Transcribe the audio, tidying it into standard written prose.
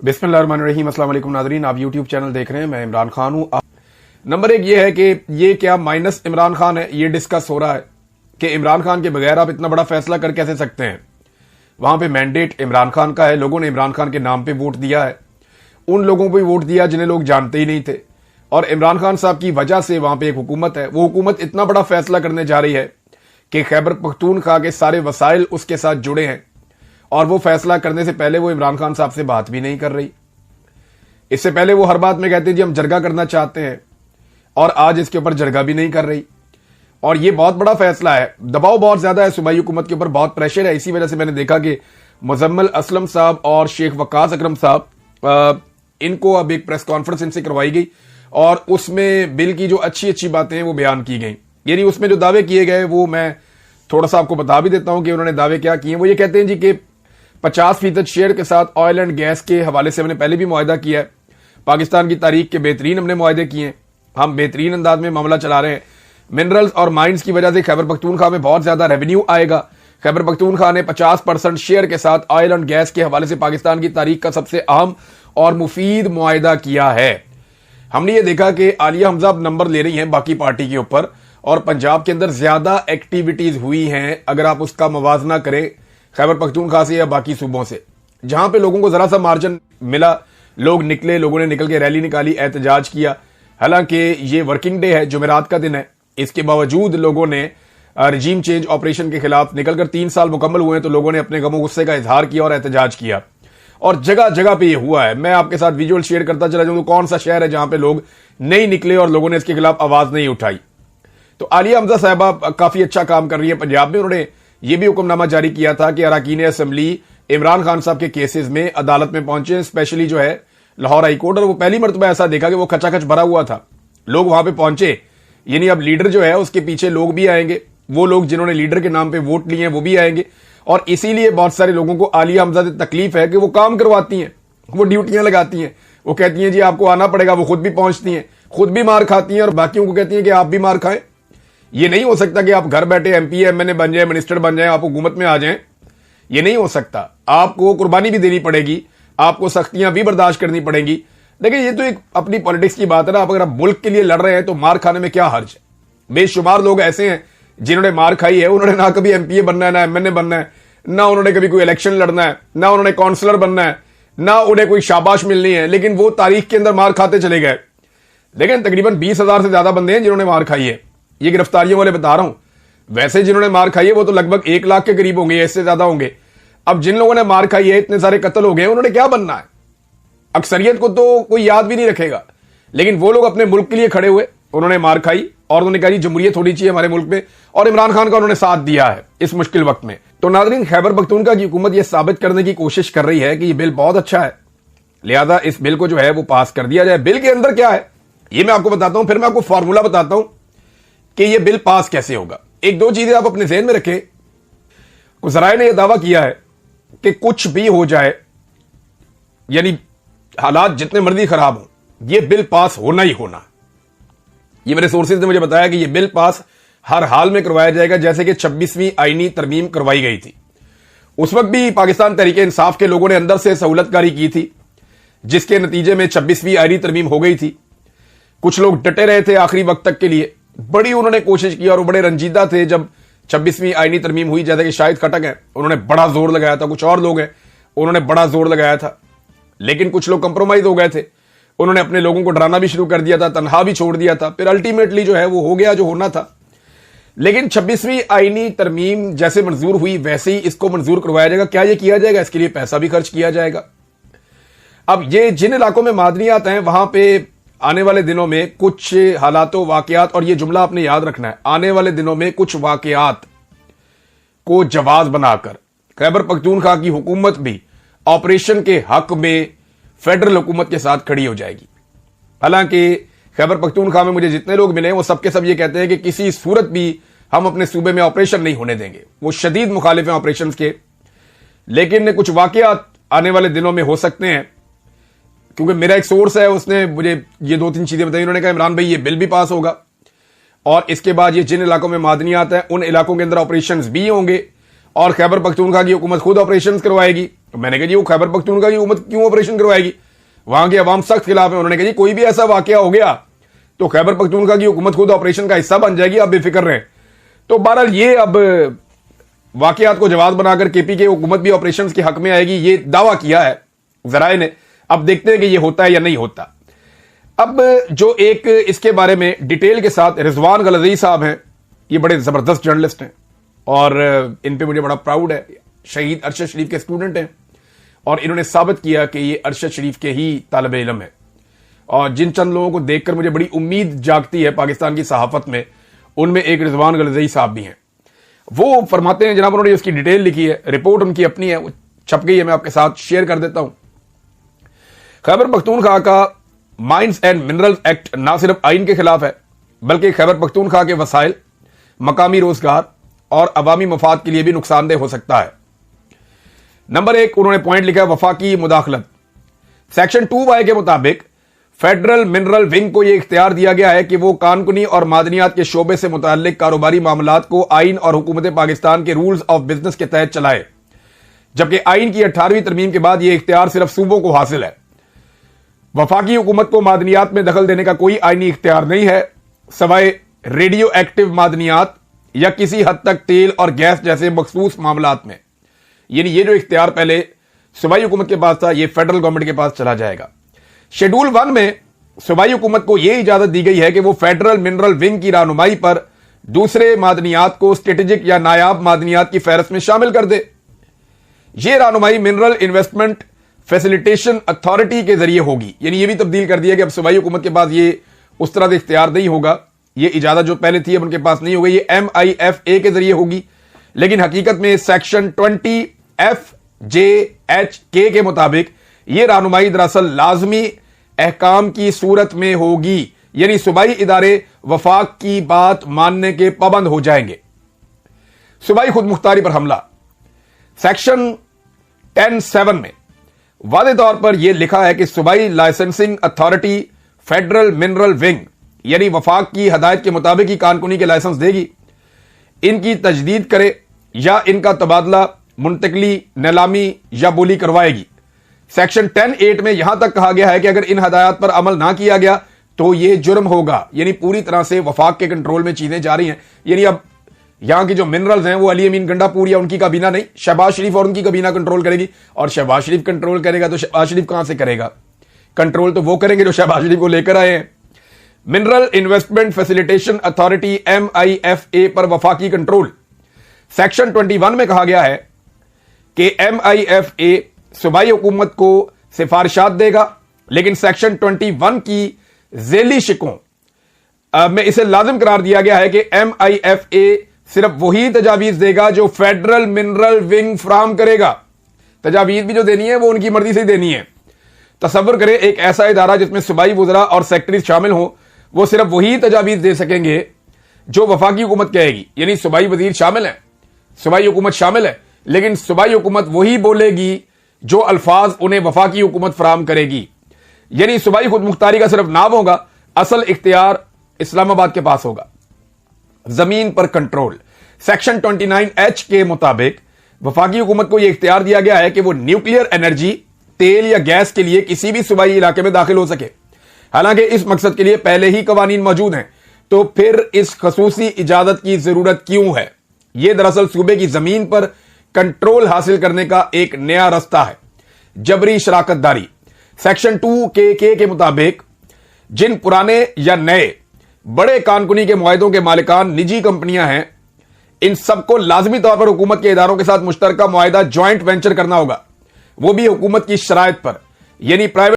बिस्मिल्लाहिर्रहमानिर्रहीम। अस्सलाम वालेकुम नाज़रीन, आप यूट्यूब चैनल देख रहे हैं। मैं इमरान खान हूं। नंबर एक ये है कि ये क्या माइनस इमरान खान है, ये डिस्कस हो रहा है कि इमरान खान के बगैर आप इतना बड़ा फैसला कर कैसे सकते हैं। वहां पे मैंडेट इमरान खान का है, लोगों ने इमरान खान के नाम पे वोट दिया है, उन लोगों को भी वोट दिया जिन्हें लोग जानते ही नहीं थे, और इमरान खान साहब की वजह से वहां पे एक हुकूमत है। वो हुकूमत इतना बड़ा फैसला करने जा रही है कि खैबर पख्तूनख्वा के सारे वसाइल उसके साथ जुड़े हैं, और वो फैसला करने से पहले वो इमरान खान साहब से बात भी नहीं कर रही। इससे पहले वो हर बात में कहते हैं जी हम जरगा करना चाहते हैं, और आज इसके ऊपर जरगा भी नहीं कर रही। और ये बहुत बड़ा फैसला है, दबाव बहुत ज्यादा है, सूबाई हुकूमत के ऊपर बहुत प्रेशर है। इसी वजह से मैंने देखा कि मुजम्मिल असलम साहब और शेख वकास अकरम साहब, इनको अब एक प्रेस कॉन्फ्रेंस इनसे करवाई गई, और उसमें बिल की जो अच्छी अच्छी बातें हैं वो बयान की गई। यानी उसमें जो दावे किए गए वो मैं थोड़ा सा आपको बता भी देता हूं कि उन्होंने दावे क्या किए। वो ये कहते हैं जी कि 50% शेयर के साथ ऑयल एंड गैस के हवाले से हमने पहले भी मुआहदा किया है, पाकिस्तान की तारीख के बेहतरीन हमने मुआहदे किए हैं, हम बेहतरीन अंदाज में मामला चला रहे हैं। मिनरल्स और माइंस की वजह से खैबर पख्तूनख्वा में बहुत ज्यादा रेवेन्यू आएगा। खैबर पख्तूनख्वा ने 50% शेयर के साथ ऑयल एंड गैस के हवाले से पाकिस्तान की तारीख का सबसे अहम और मुफीद मुआहदा किया है। हमने ये देखा कि आलिया हमजा अब नंबर ले रही हैं बाकी पार्टी के ऊपर, और पंजाब के अंदर ज्यादा एक्टिविटीज हुई हैं अगर आप उसका मुवाजना करें खैबर पख्तूनख्वा से या बाकी सूबों से। जहां पे लोगों को जरा सा मार्जिन मिला, लोग निकले, लोगों ने निकल के रैली निकाली, एहतजाज किया। हालांकि ये वर्किंग डे है, जुमेरात का दिन है, इसके बावजूद लोगों ने रजीम चेंज ऑपरेशन के खिलाफ निकलकर 3 साल मुकम्मल हुए हैं, तो लोगों ने अपने गमो गुस्से का इजहार किया और एहतजाज किया, और जगह जगह पे ये हुआ है। मैं आपके साथ विजुअल शेयर करता चला जाऊं तो कौन सा शहर है जहां पे लोग नहीं निकले और लोगों ने इसके खिलाफ आवाज नहीं उठाई। तो आलिया हमजा साहबा काफी अच्छा काम कर रही है पंजाब में। उन्होंने ये भी हुक्मनामा जारी किया था कि अरकान असेंबली इमरान खान साहब के केसेस में अदालत में पहुंचे, स्पेशली जो है लाहौर हाई कोर्ट, और वो पहली मरतबा ऐसा देखा कि वो खचाखच भरा हुआ था, लोग वहां पे पहुंचे। यानी अब लीडर जो है उसके पीछे लोग भी आएंगे, वो लोग जिन्होंने लीडर के नाम पे वोट लिए हैं वो भी आएंगे, और इसीलिए बहुत सारे लोगों को आलिया हमजा से तकलीफ है कि वो काम करवाती हैं, वो ड्यूटियां लगाती हैं, वो कहती हैं जी आपको आना पड़ेगा, वो खुद भी पहुंचती हैं, खुद भी मार खाती हैं और बाकियों को कहती हैं कि आप भी मार खाएं। ये नहीं हो सकता कि आप घर बैठे एमपी एमएनए बन जाए, मिनिस्टर बन जाए, आप हुकूमत में आ जाएं। ये नहीं हो सकता, आपको कुर्बानी भी देनी पड़ेगी, आपको सख्तियां भी बर्दाश्त करनी पड़ेंगी। देखिए ये तो एक अपनी पॉलिटिक्स की बात है ना। आप अगर आप मुल्क के लिए लड़ रहे हैं तो मार खाने में क्या हर्ज है। बेशुमार लोग ऐसे हैं जिन्होंने मार खाई है, उन्होंने ना कभी एमपीए बनना है, ना एमएनए बनना है, ना उन्होंने कभी कोई इलेक्शन लड़ना है, ना उन्होंने काउंसलर बनना है, ना उन्हें कोई शाबाश मिलनी है, लेकिन वो तारीख के अंदर मार खाते चले गए। लेकिन तकरीबन 20,000 से ज्यादा बंदे हैं जिन्होंने मार खाई है, ये गिरफ्तारियों वाले बता रहा हूं। वैसे जिन्होंने मार खाई है वो तो लगभग 1 लाख के करीब होंगे, इससे ज्यादा होंगे। अब जिन लोगों ने मार खाई है, इतने सारे कत्ल हो गए, उन्होंने क्या बनना है। अक्सरियत को तो कोई याद भी नहीं रखेगा, लेकिन वो लोग अपने मुल्क के लिए खड़े हुए, उन्होंने मार खाई और उन्होंने कहा जमहूरियत होनी चाहिए हमारे मुल्क में, और इमरान खान का उन्होंने साथ दिया है इस मुश्किल वक्त में। तो नाज़रीन, खैबर पख्तूनख्वा की हुकूमत यह साबित करने की कोशिश कर रही है कि यह बिल बहुत अच्छा है, लिहाजा इस बिल को जो है वो पास कर दिया जाए। बिल के अंदर क्या है ये मैं आपको बताता हूं, फिर मैं आपको फॉर्मूला बताता हूं कि यह बिल पास कैसे होगा। एक दो चीजें आप अपने ज़हन में रखें। गुज़राए ने यह दावा किया है कि कुछ भी हो जाए, यानी हालात जितने मर्जी खराब हो, यह बिल पास होना ही होना। ये मेरे सोर्सेज ने मुझे बताया कि यह बिल पास हर हाल में करवाया जाएगा, जैसे कि 26वीं आईनी तरमीम करवाई गई थी। उस वक्त भी पाकिस्तान तहरीक इंसाफ के लोगों ने अंदर से सहूलतकारी की थी, जिसके नतीजे में 26वीं आईनी तरमीम हो गई थी। कुछ लोग डटे रहे थे आखिरी वक्त तक के लिए, बड़ी उन्होंने कोशिश की, और वो बड़े रंजीदा थे जब 26वीं आईनी तरमीम हुई। जैसे कि शाहिद खटक है, उन्होंने बड़ा जोर लगाया था, कुछ और लोग हैं उन्होंने बड़ा जोर लगाया था, लेकिन कुछ लोग कंप्रोमाइज हो गए थे, उन्होंने अपने लोगों को डराना भी शुरू कर दिया था, तनहा भी छोड़ दिया था। फिर अल्टीमेटली जो है वो हो गया जो होना था। लेकिन 26वीं आईनी तरमीम जैसे मंजूर हुई वैसे ही इसको मंजूर करवाया जाएगा। क्या ये किया जाएगा? इसके लिए पैसा भी खर्च किया जाएगा। अब ये जिन इलाकों में मादनियात हैं वहां पे आने वाले दिनों में कुछ हालातों वाकयात, और ये जुमला आपने याद रखना है, आने वाले दिनों में कुछ वाकयात को जवाज बनाकर खैबर पख्तूनख्वा की हुकूमत भी ऑपरेशन के हक में फेडरल हुकूमत के साथ खड़ी हो जाएगी। हालांकि खैबर पख्तूनख्वा में मुझे जितने लोग मिले वो सबके सब ये कहते हैं कि किसी सूरत भी हम अपने सूबे में ऑपरेशन नहीं होने देंगे। वो शदीद मुखालिफ हैं ऑपरेशन के, लेकिन कुछ वाकयात आने वाले दिनों में हो सकते हैं। क्योंकि मेरा एक सोर्स है, उसने मुझे ये 2-3 चीजें बताई। उन्होंने कहा इमरान भाई ये बिल भी पास होगा, और इसके बाद ये जिन इलाकों में मादनियात हैं उन इलाकों के अंदर ऑपरेशंस भी होंगे, और खैबर पख्तूनख्वा की हुकूमत खुद ऑपरेशंस करवाएगी। तो मैंने कहा जी वो खैबर पख्तूनख्वा की हुकूमत क्यों ऑपरेशन करवाएगी, वहां के अवाम सख्त खिलाफ है। उन्होंने कहा जी कोई भी ऐसा वाकया हो गया तो खैबर पख्तूनख्वा की हुकूमत खुद ऑपरेशन का हिस्सा बन जाएगी, आप बेफिक्र रहें। तो बहरहाल ये अब वाकयात को जवाब बनाकर केपी की हुकूमत भी ऑपरेशन के हक में आएगी, ये दावा किया है जराए ने। अब देखते हैं कि ये होता है या नहीं होता। अब जो एक इसके बारे में डिटेल के साथ रिजवान गलजी साहब हैं, ये बड़े जबरदस्त जर्नलिस्ट हैं और इन पे मुझे बड़ा प्राउड है। शहीद अरशद शरीफ के स्टूडेंट हैं और इन्होंने साबित किया कि ये अरशद शरीफ के ही तालिब इल्म है। और जिन चंद लोगों को देखकर मुझे बड़ी उम्मीद जागती है पाकिस्तान की सहाफत में, उनमें एक रिजवान गलजी साहब भी हैं। वो फरमाते हैं, जनाब उन्होंने उसकी डिटेल लिखी है, रिपोर्ट उनकी अपनी है, वो छप गई है, मैं आपके साथ शेयर कर देता हूं। खैबर पख्तूनख्वा का माइंस एंड मिनरल्स एक्ट ना सिर्फ आइन के खिलाफ है, बल्कि खैबर पख्तूनख्वा के वसाइल, मकामी रोजगार और अवामी मफाद के लिए भी नुकसानदेह हो सकता है। नंबर 1 उन्होंने पॉइंट लिखा है वफाकी मुदाखलत। सेक्शन 2Y के मुताबिक फेडरल मिनरल विंग को यह इख्तियार दिया गया है कि वो कानूनी और मादनियात के शोबे से मुताल्लिक कारोबारी मामलात को आइन और हुकूमत पाकिस्तान के रूल्स ऑफ बिजनेस के तहत चलाए, जबकि आइन की 18वीं तरमीम के बाद यह इख्तियार सिर्फ सूबों को हासिल है। वफाकी हुकूमत को मादनियात में दखल देने का कोई आइनी इख्तियार नहीं है, सवाए रेडियो एक्टिव मादनियात या किसी हद तक तेल और गैस जैसे मखसूस मामलात में। यानी ये जो इख्तियार पहले सूबाई हुकूमत के पास था, ये फेडरल गवर्नमेंट के पास चला जाएगा। शेड्यूल 1 में सूबाई हुकूमत को यह इजाजत दी गई है कि वो फेडरल मिनरल विंग की रहनुमाई पर दूसरे मादनियात को स्ट्रेटेजिक या नायाब मादनियात की फहरिस्त में शामिल कर दे। यह रहनुमाई मिनरल इन्वेस्टमेंट फैसिलिटेशन अथॉरिटी के जरिए होगी। यानी यह भी तब्दील कर दिया कि अब सूबाई हुकूमत के पास ये उस तरह से इख्तियार नहीं होगा, ये इजाजत जो पहले थी अब उनके पास नहीं होगी, ये MIFA के जरिए होगी। लेकिन हकीकत में सेक्शन 20FJHK के मुताबिक यह रहनुमाई दरअसल लाजमी अहकाम की सूरत में होगी, यानी सूबाई इदारे वफाक की बात मानने के पाबंद हो जाएंगे। सूबाई खुद मुख्तारी पर हमला। सेक्शन 10(7) में वादे तौर पर यह लिखा है कि सूबाई licensing authority federal mineral wing यानी वफाक की हदायत के मुताबिक ही कानूनी के लाइसेंस देगी, इनकी तजदीद करे या इनका तबादला, मुंतकली, नीलामी या बोली करवाएगी। सेक्शन 10(8) में यहां तक कहा गया है कि अगर इन हदायत पर अमल ना किया गया तो यह जुर्म होगा। यानी पूरी तरह से वफाक के कंट्रोल में चीजें जा रही हैं। यानी अब यहां की जो मिनरल्स हैं वो अली अमीन गंडापुर या उनकी काबीना नहीं, शहबाज शरीफ और उनकी काबीना कंट्रोल करेगी। और शहबाज शरीफ कंट्रोल करेगा तो शहबाज शरीफ कहां से करेगा? कंट्रोल तो वो करेंगे जो शहबाज शरीफ को लेकर आए हैं। Mineral investment facilitation authority MIFA पर वफाकी कंट्रोल। सेक्शन 21 में कहा गया है कि MIFA सूबाई हुकूमत को सिफारिशात देगा, लेकिन सेक्शन 21 की झेली शिकों में इसे लाजिम करार दिया गया है कि MIFA सिर्फ वही तजावीज देगा जो फेडरल मिनरल विंग फराम करेगा। तजावीज भी जो देनी है वो उनकी मर्जी से देनी है। तसव्वुर करें एक ऐसा इदारा जिसमें सूबाई वुज़रा और सेक्रेटरी शामिल हों, वो सिर्फ वही तजावीज दे सकेंगे जो वफाकी हुकूमत कहेगी। यानी सूबाई वजीर शामिल है, सूबाई हुकूमत शामिल है, लेकिन सूबाई हुकूमत वही बोलेगी जो अल्फाज उन्हें वफाकी हुकूमत फराम करेगी। यानी सूबाई खुद मुख्तारी का सिर्फ नाम होगा, असल इख्तियार इस्लामाबाद के पास होगा। जमीन पर कंट्रोल। सेक्शन 29H के मुताबिक वफाकी हुकूमत को यह इख्तियार दिया गया है कि वो न्यूक्लियर एनर्जी, तेल या गैस के लिए किसी भी सूबाई इलाके में दाखिल हो सके। हालांकि इस मकसद के लिए पहले ही कवानीन मौजूद हैं, तो फिर इस खसूसी इजाजत की जरूरत क्यों है? यह दरअसल सूबे की जमीन पर कंट्रोल हासिल करने का एक नया रास्ता है। जबरी शराकतदारी। सेक्शन 2KK के मुताबिक जिन पुराने या नए बड़े कानूनी के मुआहदों के मालिकान निजी कंपनियां हैं, इन सबको लाजमी तौर पर हुकूमत के इदारों के साथ मुश्तरका मुआहदा ज्वाइंट वेंचर करना होगा, वो भी हुकूमत की शराइत पर। यानी प्राइवेट